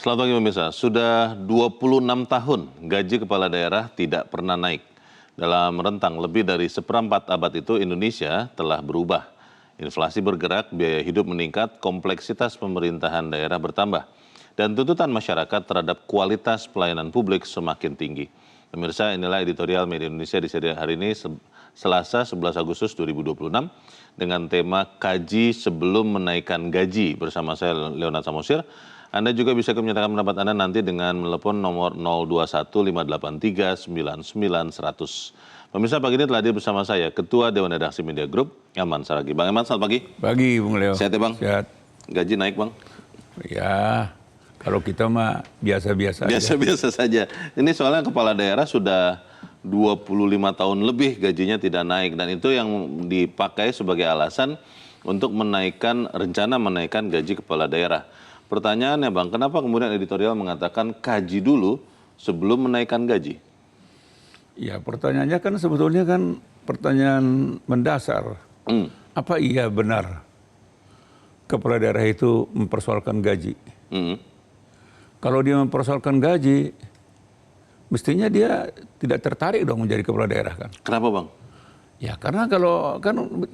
Selamat pagi pemirsa, sudah 26 tahun gaji kepala daerah tidak pernah naik. Dalam rentang lebih dari seperempat abad itu Indonesia telah berubah. Inflasi bergerak, biaya hidup meningkat, kompleksitas pemerintahan daerah bertambah. Dan tuntutan masyarakat terhadap kualitas pelayanan publik semakin tinggi. Pemirsa, inilah editorial Media Indonesia di seri hari ini Selasa 11 Agustus 2026 dengan tema Kaji Sebelum Menaikkan Gaji bersama saya Leonard Samosir. Anda juga bisa menyatakan pendapat Anda nanti dengan menelepon nomor 021-583-99-100. Pemirsa, pagi ini telah hadir bersama saya Ketua Dewan Redaksi Media Group, Eman Saragih. Bang Eman, selamat pagi. Pagi, Bung Leo. Sehat ya Bang? Sehat. Gaji naik Bang? Ya, kalau kita mah biasa-biasa Biasa-biasa saja. Ini soalnya kepala daerah sudah 25 tahun lebih gajinya tidak naik. Dan itu yang dipakai sebagai alasan untuk rencana menaikkan gaji kepala daerah. Pertanyaannya Bang, kenapa kemudian editorial mengatakan kaji dulu sebelum menaikkan gaji? Ya, pertanyaannya kan sebetulnya kan pertanyaan mendasar. Apa iya benar kepala daerah itu mempersoalkan gaji? Kalau dia mempersoalkan gaji, mestinya dia tidak tertarik dong menjadi kepala daerah kan? Kenapa Bang? Ya, karena kalau kan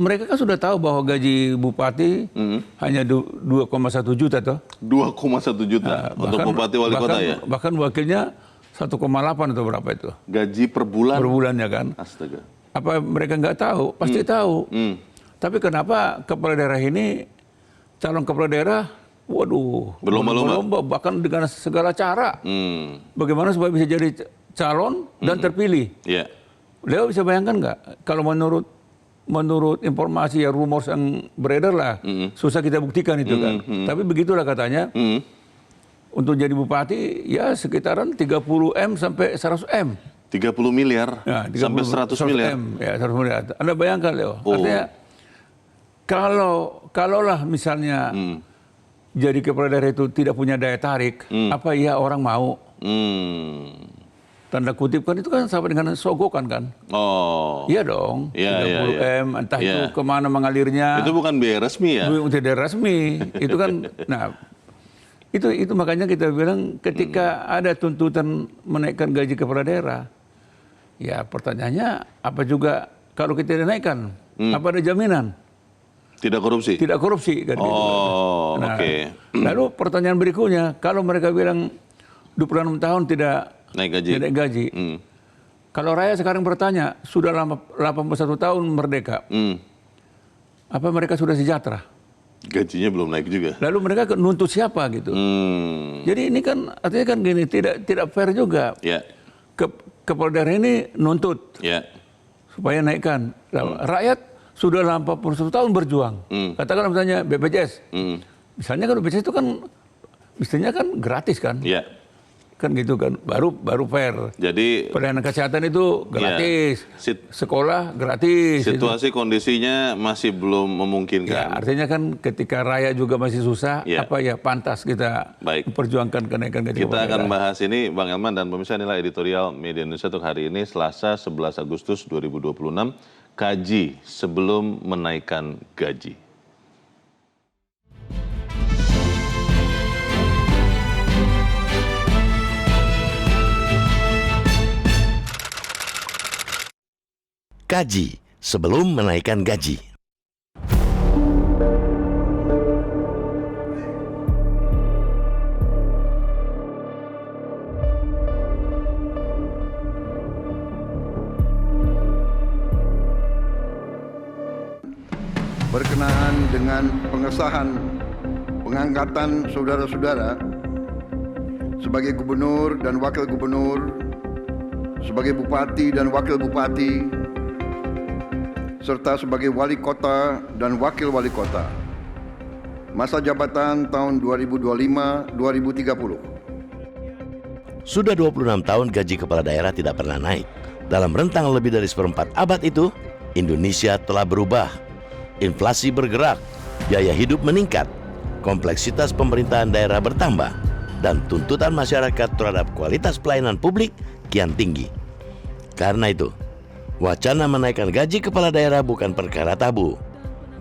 mereka kan sudah tahu bahwa gaji bupati hanya 2,1 juta toh. 2,1 juta untuk bupati wali kota ya? Bahkan wakilnya 1,8 atau berapa itu. Gaji per bulan? Per bulannya kan. Astaga. Apa mereka nggak tahu? Pasti tahu. Tapi kenapa kepala daerah ini, calon kepala daerah, waduh, berlomba-lomba bahkan dengan segala cara. Bagaimana supaya bisa jadi calon dan terpilih? Yeah. Leo bisa bayangkan nggak kalau menurut informasi ya rumor yang beredar lah, susah kita buktikan itu kan. Tapi begitulah katanya, untuk jadi bupati ya sekitaran 30 M sampai 100 M. 30 miliar ya, sampai 100 miliar. Ya, 100 miliar. Anda bayangkan Leo, artinya kalaulah misalnya jadi kepala daerah itu tidak punya daya tarik, apa ya orang mau? Tanda kutip kan itu kan sama dengan sogokan kan? Oh. Iya dong. 30 M, entah itu kemana mengalirnya. Itu bukan biaya resmi ya? Tidak resmi. Itu kan, nah, itu makanya kita bilang ketika ada tuntutan menaikkan gaji kepala daerah, ya pertanyaannya apa juga kalau kita dinaikkan, apa ada jaminan? Tidak korupsi? Tidak korupsi. Kan, gitu. Nah, oke. Lalu pertanyaan berikutnya, kalau mereka bilang 26 tahun tidak naik gaji. Kalau rakyat sekarang bertanya, sudah 81 tahun merdeka, apa mereka sudah sejahtera? Gajinya belum naik juga. Lalu mereka nuntut siapa gitu? Jadi ini kan artinya kan gini, tidak fair juga. Kepala daerah ini nuntut supaya naikkan. Rakyat sudah 81 tahun berjuang. Katakan misalnya BPJS. Misalnya kan BPJS itu kan mestinya kan gratis kan? Kan gitu kan, baru fair. Jadi pelayanan kesehatan itu gratis, sekolah gratis. Situasi kondisinya masih belum memungkinkan. Ya, artinya kan ketika rakyat juga masih susah, apa ya pantas kita memperjuangkan kenaikan gaji. Kita akan bahas ini Bang Elman dan pemirsa, inilah editorial Media Indonesia untuk hari ini Selasa 11 Agustus 2026, kaji sebelum menaikkan gaji. Kaji sebelum menaikkan gaji. Berkenaan dengan pengesahan pengangkatan saudara-saudara sebagai gubernur dan wakil gubernur, sebagai bupati dan wakil bupati, serta sebagai wali kota dan wakil wali kota. Masa jabatan tahun 2025-2030. Sudah 26 tahun gaji kepala daerah tidak pernah naik. Dalam rentang lebih dari seperempat abad itu, Indonesia telah berubah. Inflasi bergerak, biaya hidup meningkat, kompleksitas pemerintahan daerah bertambah, dan tuntutan masyarakat terhadap kualitas pelayanan publik kian tinggi. Karena itu, wacana menaikkan gaji kepala daerah bukan perkara tabu,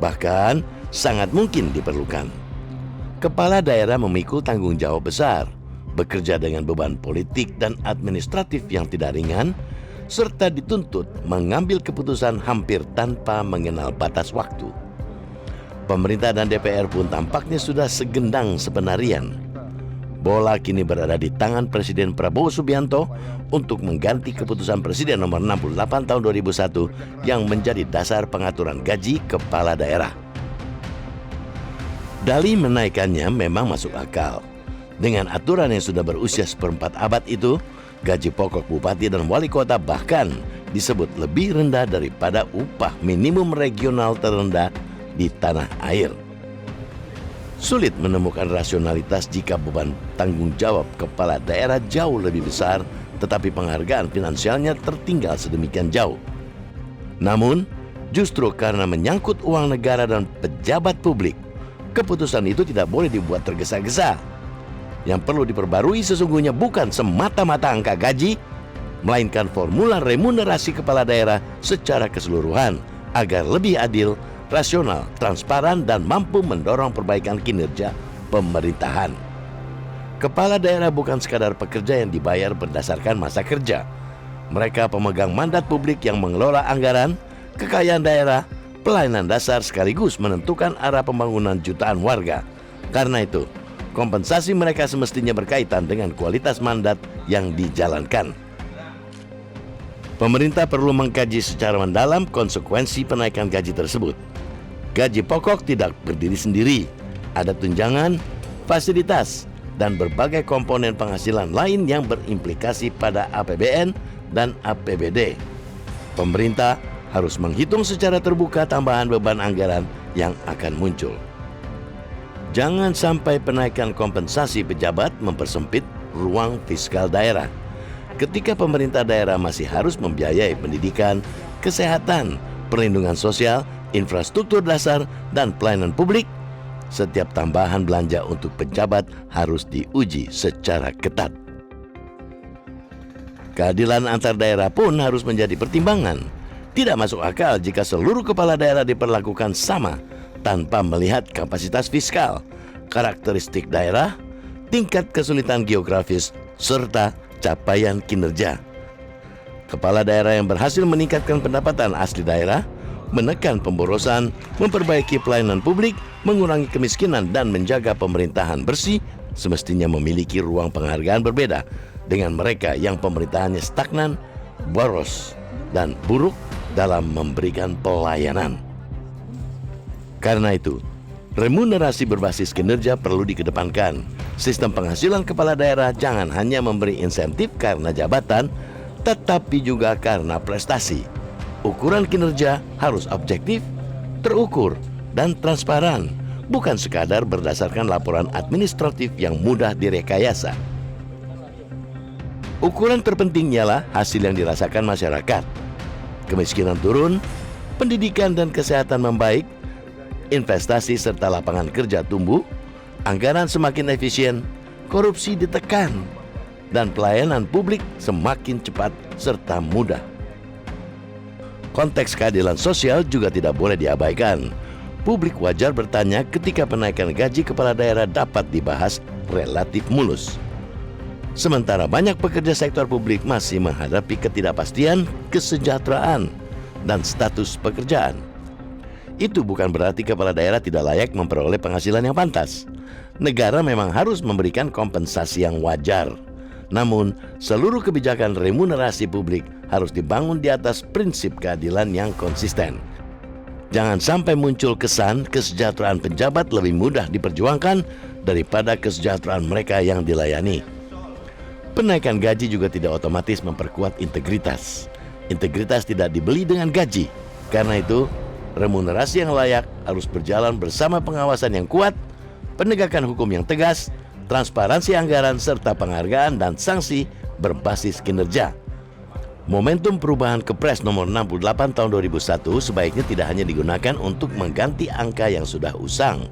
bahkan sangat mungkin diperlukan. Kepala daerah memikul tanggung jawab besar, bekerja dengan beban politik dan administratif yang tidak ringan, serta dituntut mengambil keputusan hampir tanpa mengenal batas waktu. Pemerintah dan DPR pun tampaknya sudah segendang sepenarian. Bola kini berada di tangan Presiden Prabowo Subianto untuk mengganti keputusan Presiden nomor 68 tahun 2001 yang menjadi dasar pengaturan gaji kepala daerah. Dalih menaikkannya memang masuk akal. Dengan aturan yang sudah berusia seperempat abad itu, gaji pokok bupati dan wali kota bahkan disebut lebih rendah daripada upah minimum regional terendah di tanah air. Sulit menemukan rasionalitas jika beban tanggung jawab kepala daerah jauh lebih besar, tetapi penghargaan finansialnya tertinggal sedemikian jauh. Namun, justru karena menyangkut uang negara dan pejabat publik, keputusan itu tidak boleh dibuat tergesa-gesa. Yang perlu diperbarui sesungguhnya bukan semata-mata angka gaji, melainkan formula remunerasi kepala daerah secara keseluruhan agar lebih adil, rasional, transparan, dan mampu mendorong perbaikan kinerja pemerintahan. Kepala daerah bukan sekadar pekerja yang dibayar berdasarkan masa kerja. Mereka pemegang mandat publik yang mengelola anggaran, kekayaan daerah, pelayanan dasar sekaligus menentukan arah pembangunan jutaan warga. Karena itu, kompensasi mereka semestinya berkaitan dengan kualitas mandat yang dijalankan. Pemerintah perlu mengkaji secara mendalam konsekuensi penaikan gaji tersebut. Gaji pokok tidak berdiri sendiri. Ada tunjangan, fasilitas, dan berbagai komponen penghasilan lain yang berimplikasi pada APBN dan APBD. Pemerintah harus menghitung secara terbuka tambahan beban anggaran yang akan muncul. Jangan sampai penaikan kompensasi pejabat mempersempit ruang fiskal daerah. Ketika pemerintah daerah masih harus membiayai pendidikan, kesehatan, perlindungan sosial, infrastruktur dasar, dan pelayanan publik, setiap tambahan belanja untuk pejabat harus diuji secara ketat. Keadilan antar daerah pun harus menjadi pertimbangan. Tidak masuk akal jika seluruh kepala daerah diperlakukan sama tanpa melihat kapasitas fiskal, karakteristik daerah, tingkat kesulitan geografis, serta capaian kinerja. Kepala daerah yang berhasil meningkatkan pendapatan asli daerah, menekan pemborosan, memperbaiki pelayanan publik, mengurangi kemiskinan, dan menjaga pemerintahan bersih, semestinya memiliki ruang penghargaan berbeda dengan mereka yang pemerintahannya stagnan, boros, dan buruk dalam memberikan pelayanan. Karena itu, remunerasi berbasis kinerja perlu dikedepankan. Sistem penghasilan kepala daerah jangan hanya memberi insentif karena jabatan, tetapi juga karena prestasi. Ukuran kinerja harus objektif, terukur, dan transparan, bukan sekadar berdasarkan laporan administratif yang mudah direkayasa. Ukuran terpenting ialah hasil yang dirasakan masyarakat. Kemiskinan turun, pendidikan dan kesehatan membaik, investasi serta lapangan kerja tumbuh, anggaran semakin efisien, korupsi ditekan, dan pelayanan publik semakin cepat serta mudah. Konteks keadilan sosial juga tidak boleh diabaikan. Publik wajar bertanya ketika penaikan gaji kepala daerah dapat dibahas relatif mulus. Sementara banyak pekerja sektor publik masih menghadapi ketidakpastian, kesejahteraan, dan status pekerjaan. Itu bukan berarti kepala daerah tidak layak memperoleh penghasilan yang pantas. Negara memang harus memberikan kompensasi yang wajar. Namun, seluruh kebijakan remunerasi publik harus dibangun di atas prinsip keadilan yang konsisten. Jangan sampai muncul kesan kesejahteraan pejabat lebih mudah diperjuangkan daripada kesejahteraan mereka yang dilayani. Penaikan gaji juga tidak otomatis memperkuat integritas. Integritas tidak dibeli dengan gaji. Karena itu, remunerasi yang layak harus berjalan bersama pengawasan yang kuat, penegakan hukum yang tegas, transparansi anggaran, serta penghargaan dan sanksi berbasis kinerja. Momentum perubahan Kepres nomor 68 tahun 2001 sebaiknya tidak hanya digunakan untuk mengganti angka yang sudah usang.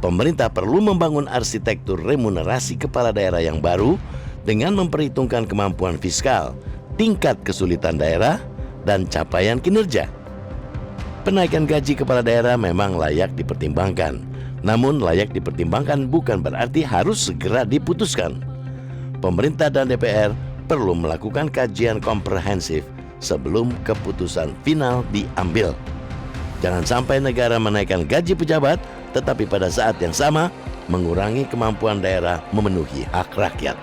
Pemerintah perlu membangun arsitektur remunerasi kepala daerah yang baru dengan memperhitungkan kemampuan fiskal, tingkat kesulitan daerah, dan capaian kinerja. Penaikan gaji kepala daerah memang layak dipertimbangkan. Namun layak dipertimbangkan bukan berarti harus segera diputuskan. Pemerintah dan DPR perlu melakukan kajian komprehensif sebelum keputusan final diambil. Jangan sampai negara menaikkan gaji pejabat, tetapi pada saat yang sama mengurangi kemampuan daerah memenuhi hak rakyat.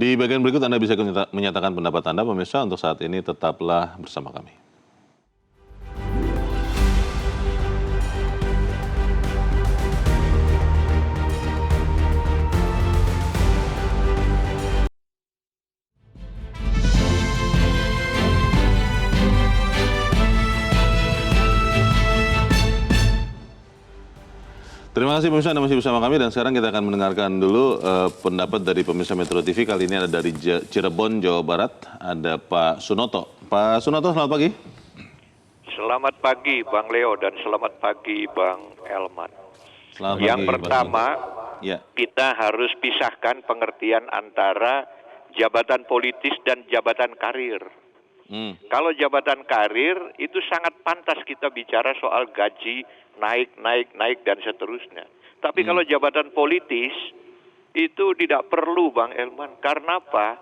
Di bagian berikut Anda bisa menyatakan pendapat Anda, pemirsa. Untuk saat ini tetaplah bersama kami. Terima kasih pemirsa Anda masih bersama kami, dan sekarang kita akan mendengarkan dulu pendapat dari pemirsa Metro TV. Kali ini ada dari Cirebon, Jawa Barat, ada Pak Sunoto. Pak Sunoto, selamat pagi. Selamat pagi Bang Leo dan selamat pagi Bang Elman. Selamat Yang pagi, pertama, ya, kita harus pisahkan pengertian antara jabatan politis dan jabatan karir. Kalau jabatan karir itu sangat pantas kita bicara soal gaji naik dan seterusnya. Tapi kalau jabatan politis itu tidak perlu Bang Elman. Karena apa?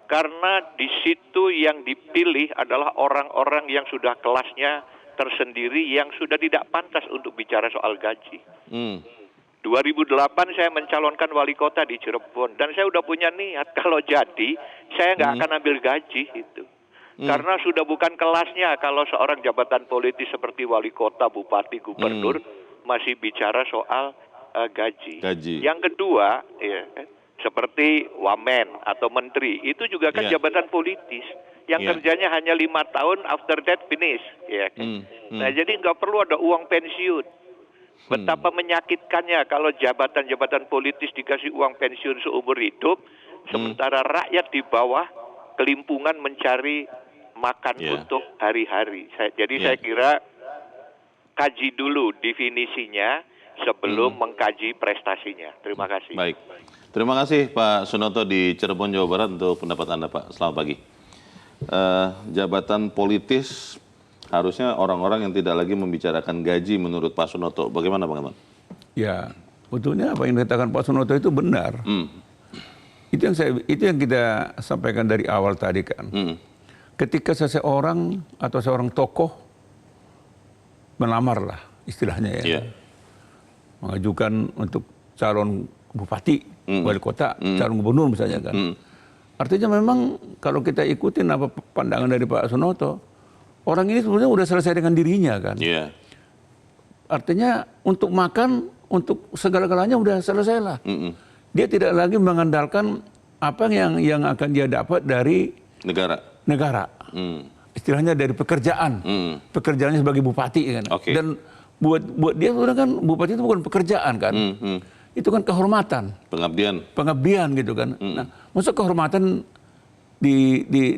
Karena di situ yang dipilih adalah orang-orang yang sudah kelasnya tersendiri, yang sudah tidak pantas untuk bicara soal gaji. 2008 saya mencalonkan wali kota di Cirebon, dan saya udah punya niat kalau jadi saya nggak akan ambil gaji itu. Karena sudah bukan kelasnya kalau seorang jabatan politis seperti wali kota, bupati, gubernur masih bicara soal gaji. Yang kedua, ya, seperti wamen atau menteri, itu juga kan jabatan politis yang kerjanya hanya 5 tahun, after that finish. Ya, kan? Nah, jadi nggak perlu ada uang pensiun. Betapa menyakitkannya kalau jabatan-jabatan politis dikasih uang pensiun seumur hidup, sementara rakyat di bawah kelimpungan mencari makan untuk hari-hari. Saya kira kaji dulu definisinya sebelum mengkaji prestasinya. Terima kasih. Baik. Terima kasih Pak Sunoto di Cirebon, Jawa Barat untuk pendapat Anda, Pak. Selamat pagi. Jabatan politis harusnya orang-orang yang tidak lagi membicarakan gaji menurut Pak Sunoto. Bagaimana Bang Elman? Ya, betulnya apa yang dikatakan Pak Sunoto itu benar. Itu yang kita sampaikan dari awal tadi kan. Ketika seseorang atau seorang tokoh melamar lah istilahnya ya, mengajukan untuk calon bupati, wali kota, calon gubernur misalnya kan. Artinya memang kalau kita ikutin apa pandangan dari Pak Sunoto, orang ini sebenarnya udah selesai dengan dirinya kan. Artinya untuk makan, untuk segala-galanya udah selesai lah. Dia tidak lagi mengandalkan apa yang akan dia dapat dari negara. Istilahnya dari pekerjaan. Pekerjaannya sebagai bupati kan. Dan buat dia sebenarnya kan bupati itu bukan pekerjaan kan. Itu kan kehormatan. Pengabdian gitu kan. Nah, maksud kehormatan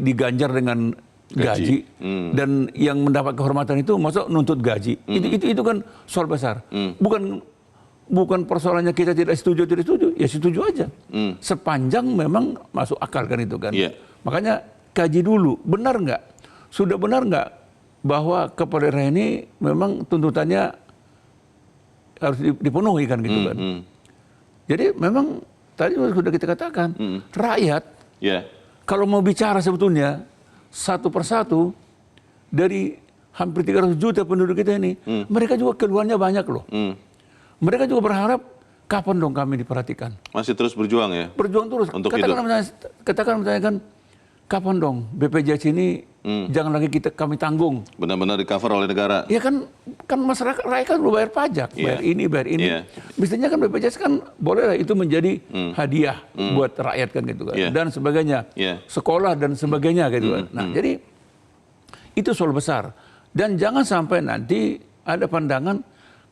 diganjar dengan gaji. Dan yang mendapat kehormatan itu maksud nuntut gaji. Itu kan soal besar. Bukan persoalannya kita tidak setuju, ya setuju aja. Sepanjang memang masuk akal kan itu kan. Makanya kaji dulu, benar nggak? Sudah benar nggak bahwa kepala daerah ini memang tuntutannya harus dipenuhi kan gitu kan. Jadi memang tadi sudah kita katakan, rakyat kalau mau bicara sebetulnya satu persatu dari hampir 300 juta penduduk kita ini, mereka juga keluhannya banyak loh. Mereka juga berharap kapan dong kami diperhatikan. Masih terus berjuang ya? Berjuang terus. Katakan misalnya kan, kapan dong BPJS ini jangan lagi kami tanggung. Benar-benar di cover oleh negara. Ya kan masyarakat rakyat kan udah bayar pajak, bayar ini. Mestinya kan BPJS kan boleh lah itu menjadi hadiah buat rakyat kan gitu kan. Dan sebagainya. Sekolah dan sebagainya gitu kan. Nah, jadi itu soal besar. Dan jangan sampai nanti ada pandangan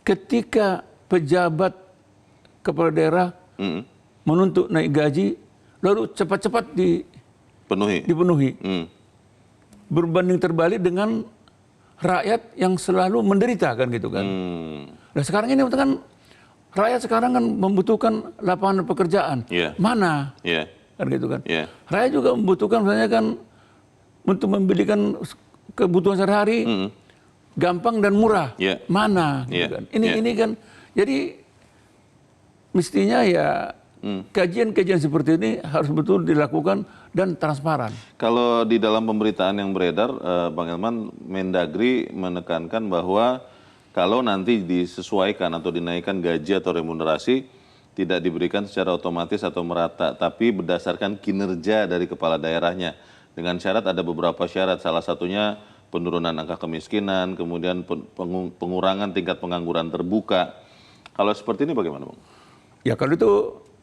ketika pejabat kepala daerah menuntut naik gaji, lalu cepat-cepat dipenuhi. Berbanding terbalik dengan rakyat yang selalu menderita kan gitu kan. Nah sekarang ini kan rakyat sekarang kan membutuhkan lapangan pekerjaan. Mana kan gitu kan. Rakyat juga membutuhkan misalnya kan untuk membelikan kebutuhan sehari-hari gampang dan murah. Mana gitu kan. Ini kan jadi mestinya ya kajian-kajian seperti ini harus betul dilakukan dan transparan. Kalau di dalam pemberitaan yang beredar, Bang Elman, Mendagri menekankan bahwa kalau nanti disesuaikan atau dinaikkan gaji atau remunerasi, tidak diberikan secara otomatis atau merata, tapi berdasarkan kinerja dari kepala daerahnya. Dengan syarat, ada beberapa syarat, salah satunya penurunan angka kemiskinan, kemudian pengurangan tingkat pengangguran terbuka. Kalau seperti ini bagaimana, Bang? Ya kalau itu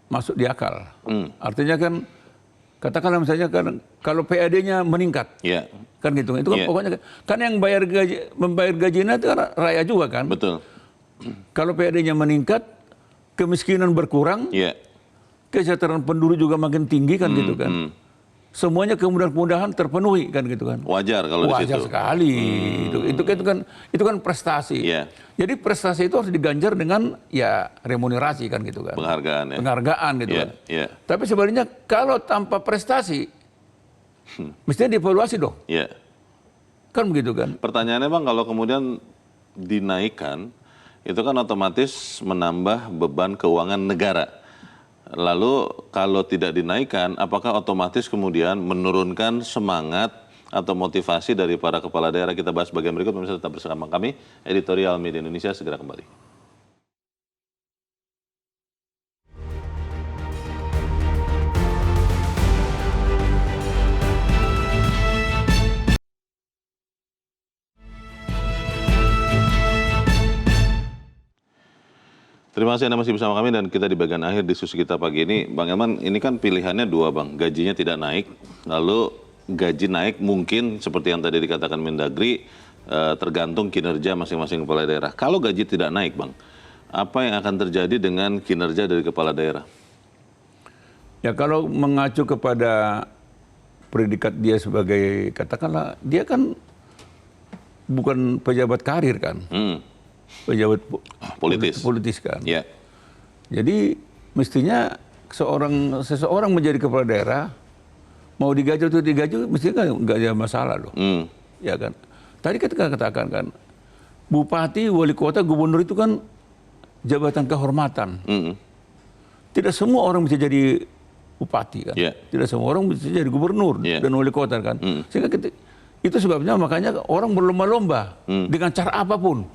masuk di akal. Artinya kan, katakanlah misalnya kan kalau PAD-nya meningkat, kan gitu. Itu kan pokoknya kan yang membayar gajinya itu kan rakyat juga kan. Betul. Kalau PAD-nya meningkat, kemiskinan berkurang, kesejahteraan penduduk juga makin tinggi kan gitu kan. Semuanya kemudahan-kemudahan terpenuhi kan gitu kan. Wajar kalau di situ. Wajar sekali. Itu kan prestasi. Jadi prestasi itu harus diganjar dengan ya remunerasi kan gitu kan. Penghargaan ya. Penghargaan gitu kan. Tapi sebenarnya kalau tanpa prestasi mestinya dievaluasi dong. Kan begitu kan. Pertanyaannya Bang, kalau kemudian dinaikkan itu kan otomatis menambah beban keuangan negara. Lalu kalau tidak dinaikkan, apakah otomatis kemudian menurunkan semangat atau motivasi dari para kepala daerah? Kita bahas bagian berikut, pemirsa tetap bersama kami. Editorial Media Indonesia segera kembali. Terima kasih Anda masih bersama kami dan kita di bagian akhir diskusi kita pagi ini. Bang Elman, ini kan pilihannya dua Bang, gajinya tidak naik, lalu gaji naik mungkin seperti yang tadi dikatakan Mendagri, tergantung kinerja masing-masing kepala daerah. Kalau gaji tidak naik Bang, apa yang akan terjadi dengan kinerja dari kepala daerah? Ya kalau mengacu kepada predikat dia sebagai, katakanlah, dia kan bukan pejabat karir kan. Pejabat politis kan. Jadi mestinya seseorang menjadi kepala daerah mau digaji atau digaji mestinya kan nggak ada masalah loh. Ya kan. Tadi kita katakan kan bupati, wali kota, gubernur itu kan jabatan kehormatan. Tidak semua orang bisa jadi bupati kan. Tidak semua orang bisa jadi gubernur dan wali kota kan. Sehingga itu sebabnya makanya orang berlomba-lomba dengan cara apapun.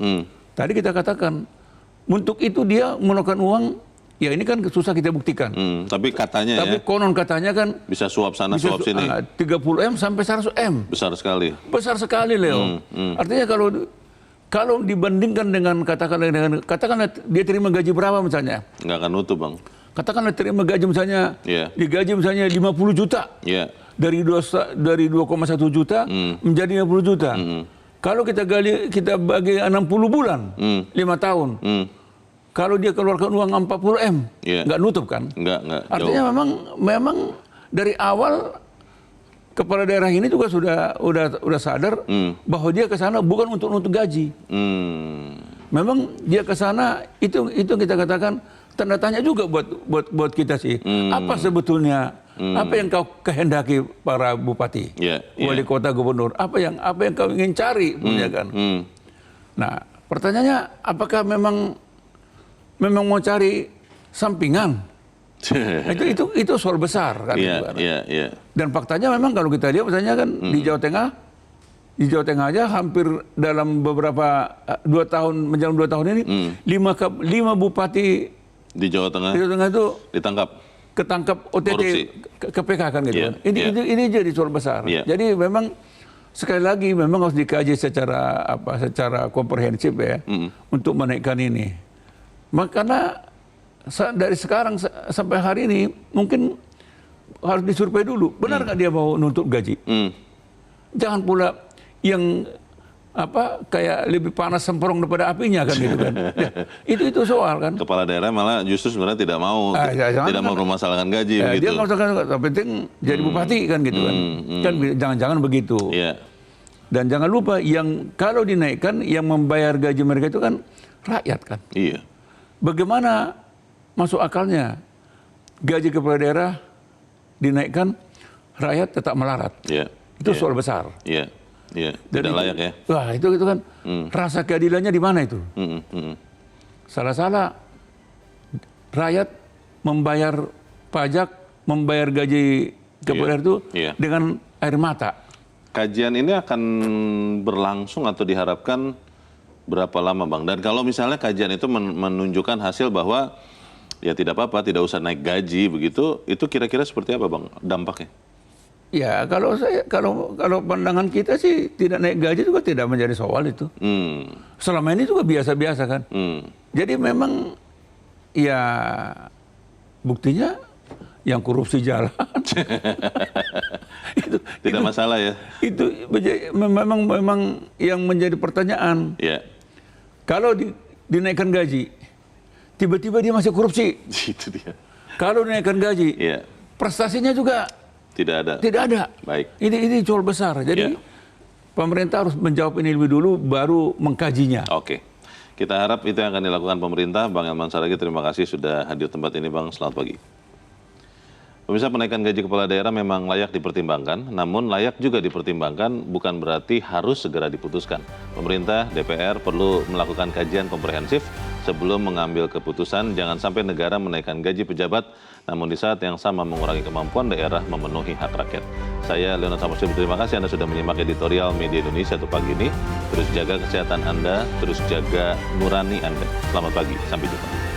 Tadi kita katakan, untuk itu dia melakukan uang, ya ini kan susah kita buktikan. Tapi katanya tapi konon katanya kan bisa suap sana, suap sini. 30 M sampai 100 M. Besar sekali. Besar sekali, Leo. Artinya kalau dibandingkan dengan katakanlah dia terima gaji berapa misalnya? Nggak akan nutup Bang. Katakanlah terima gaji misalnya, digaji misalnya 50 juta. Dari 2,1 juta menjadi 50 juta. Kalau kita bagi 60 bulan, 5 tahun. Kalau dia keluarkan uang 40 M, nggak nutup kan? Nggak. Artinya memang dari awal kepala daerah ini juga sudah sadar bahwa dia ke sana bukan untuk nutup gaji. Memang dia ke sana itu kita katakan tanda tanya juga buat kita sih. Apa sebetulnya? Apa yang kau kehendaki para bupati, wali kota, gubernur? Apa yang kau ingin cari, punya kan? Nah, pertanyaannya, apakah memang mau cari sampingan? itu soal besar kan? Dan faktanya memang kalau kita lihat, misalnya kan di Jawa Tengah aja hampir dalam beberapa 2 tahun menjelang 2 tahun ini 5 bupati di Jawa Tengah itu ketangkap OTT KPK kan gitu kan. Ini jadi soal besar. Jadi memang sekali lagi memang harus dikaji secara komprehensif ya untuk menaikkan ini. Makanya dari sekarang sampai hari ini mungkin harus disurvei dulu. Benar nggak dia mau nuntut gaji? Jangan pula yang kayak lebih panas semprong daripada apinya kan gitu kan. Ya, itu soal kan. Kepala daerah malah justru sebenarnya tidak mau mempermasalahkan gaji begitu. Dia nggak usah, tapi penting jadi bupati kan gitu kan. Kan jangan-jangan begitu. Dan jangan lupa kalau dinaikkan yang membayar gaji mereka itu kan rakyat kan. Bagaimana masuk akalnya gaji kepala daerah dinaikkan, rakyat tetap melarat. Itu soal besar. Tidak layak ya. Wah, itu kan rasa keadilannya di mana itu? Salah-salah rakyat membayar pajak, membayar gaji kepala daerah itu dengan air mata. Kajian ini akan berlangsung atau diharapkan berapa lama, Bang? Dan kalau misalnya kajian itu menunjukkan hasil bahwa ya tidak apa-apa, tidak usah naik gaji begitu, itu kira-kira seperti apa, Bang, dampaknya? Ya, kalau pandangan kita sih tidak naik gaji juga tidak menjadi soal itu. Selama ini juga biasa-biasa kan. Jadi memang ya buktinya yang korupsi jalan. Tidak masalah ya. Itu memang yang menjadi pertanyaan. Kalau dinaikkan gaji, tiba-tiba dia masih korupsi. Itu dia. Kalau dinaikkan gaji, prestasinya juga tidak ada. Baik. Ini soal besar. Jadi pemerintah harus menjawab ini lebih dulu, baru mengkajinya. Oke. Kita harap itu yang akan dilakukan pemerintah. Bang Elman Saragih, terima kasih sudah hadir tempat ini, Bang. Selamat pagi. Pemirsa, penaikan gaji kepala daerah memang layak dipertimbangkan, namun layak juga dipertimbangkan bukan berarti harus segera diputuskan. Pemerintah, DPR perlu melakukan kajian komprehensif sebelum mengambil keputusan. Jangan sampai negara menaikkan gaji pejabat, namun di saat yang sama mengurangi kemampuan daerah memenuhi hak rakyat. Saya Leonard Samuslim, terima kasih Anda sudah menyimak editorial Media Indonesia untuk pagi ini. Terus jaga kesehatan Anda, terus jaga nurani Anda. Selamat pagi, sampai jumpa.